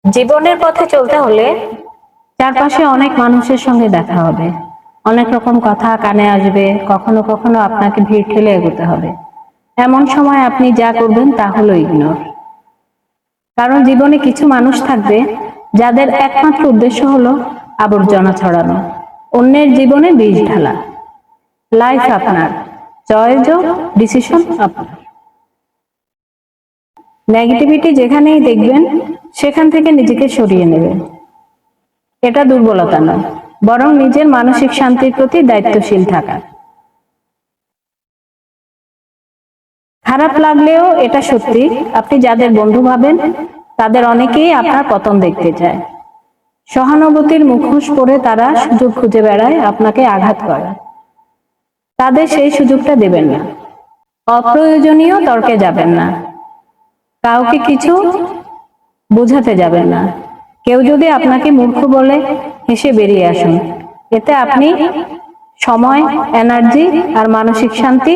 জীবনের পথে চলতে হলে চারপাশে অনেক মানুষের সঙ্গে দেখা হবে, অনেক রকম কথা কানে আসবে, কখনো কখনো আপনাকে ভিড় ঠেলে এগোতে হবে। এমন সময় আপনি যা করবেন তা হলো ইগনোর। কারণ জীবনে কিছু মানুষ থাকবে যাদের একমাত্র উদ্দেশ্য হলো আবর্জনা ছড়ানো, অন্যের জীবনে বিষ ঢালা। লাইফ আপনার, চয়েস ও ডিসিশন আপনার। নেগেটিভিটি যেখানেই দেখবেন সেখান থেকে নিজেকে সরিয়ে নেবেন। এটা দুর্বলতা নয়, বরং নিজের মানসিক শান্তির প্রতি দায়িত্বশীল থাকা। খারাপ লাগলেও এটা সত্যি, আপনি যাদের বন্ধু ভাবেন তাদের অনেকেই আপনার পতন দেখতে চায়। সহানুভূতির মুখোশ পরে তারা সুযোগ খুঁজে বেড়ায় আপনাকে আঘাত করে। তাদের সেই সুযোগটা দেবেন না। অপ্রয়োজনীয় তর্কে যাবেন না, কাউকে কিছু বোঝাতে যাবেন না। কেউ যদি আপনাকে মূর্খ বলে হেসে বেরিয়ে আসুন, এতে আপনি সময়, এনার্জি আর মানসিক শান্তি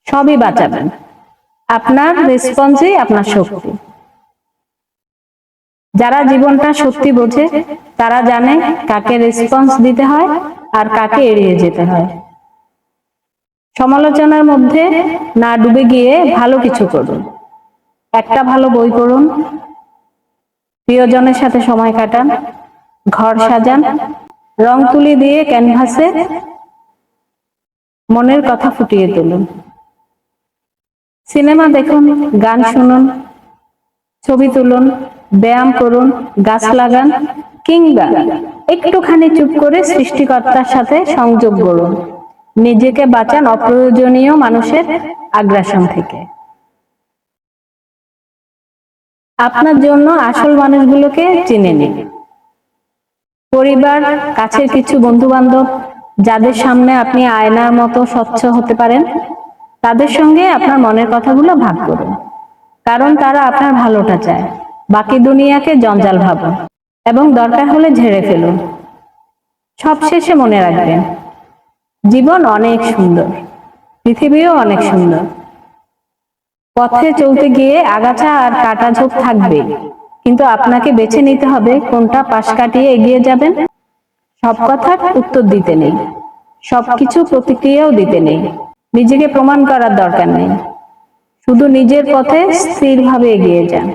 সবই বাঁচাবেন। আপনার রেসপন্সই আপনার শক্তি। যারা জীবনটা সত্যি বোঝে তারা জানে কাকে রেসপন্স দিতে হয় আর কাকে এড়িয়ে যেতে হয়। সমালোচনার মধ্যে না ডুবে গিয়ে ভালো কিছু করুন। একটা ভালো বই পড়ুন, প্রিয়জনের সাথে সময় কাটান, ঘর সাজান, রং তুলি দিয়ে ক্যানভাসে মনের কথা ফুটিয়ে তুলুন। সিনেমা দেখুন, গান শুনুন, ছবি তুলুন, ব্যায়াম করুন, গাছ লাগান, কিংবা একটুখানি চুপ করে সৃষ্টিকর্তার সাথে সংযোগ গড়ুন। নিজেকে বাঁচান অপ্রয়োজনীয় মানুষের আগ্রাসন থেকে। আপনার জন্য আসল মানুষগুলোকে চিনে নিন। পরিবার, কাছের কিছু বন্ধু বান্ধব যাদের সামনে আপনি আয়নার মতো স্বচ্ছ হতে পারেন, তাদের সঙ্গে আপনার মনের কথাগুলো ভাগ করুন। কারণ তারা আপনার ভালোটা চায়। বাকি দুনিয়াকে জঞ্জাল ভাবুন এবং দরকার হলে ঝেড়ে ফেলুন। সবশেষে মনে রাখবেন, জীবন অনেক সুন্দর, পৃথিবীও অনেক সুন্দর। পথে চলতে গিয়ে আগাছা আর কাটা ঝোপ থাকবে, কিন্তু আপনাকে বেছে নিতে হবে কোনটা পাশ কাটিয়ে এগিয়ে যাবেন। সব কথার উত্তর দিতে নেই, সবকিছু প্রতিক্রিয়াও দিতে নেই। নিজেকে প্রমাণ করার দরকার নেই, শুধু নিজের পথে স্থিরভাবে এগিয়ে যান।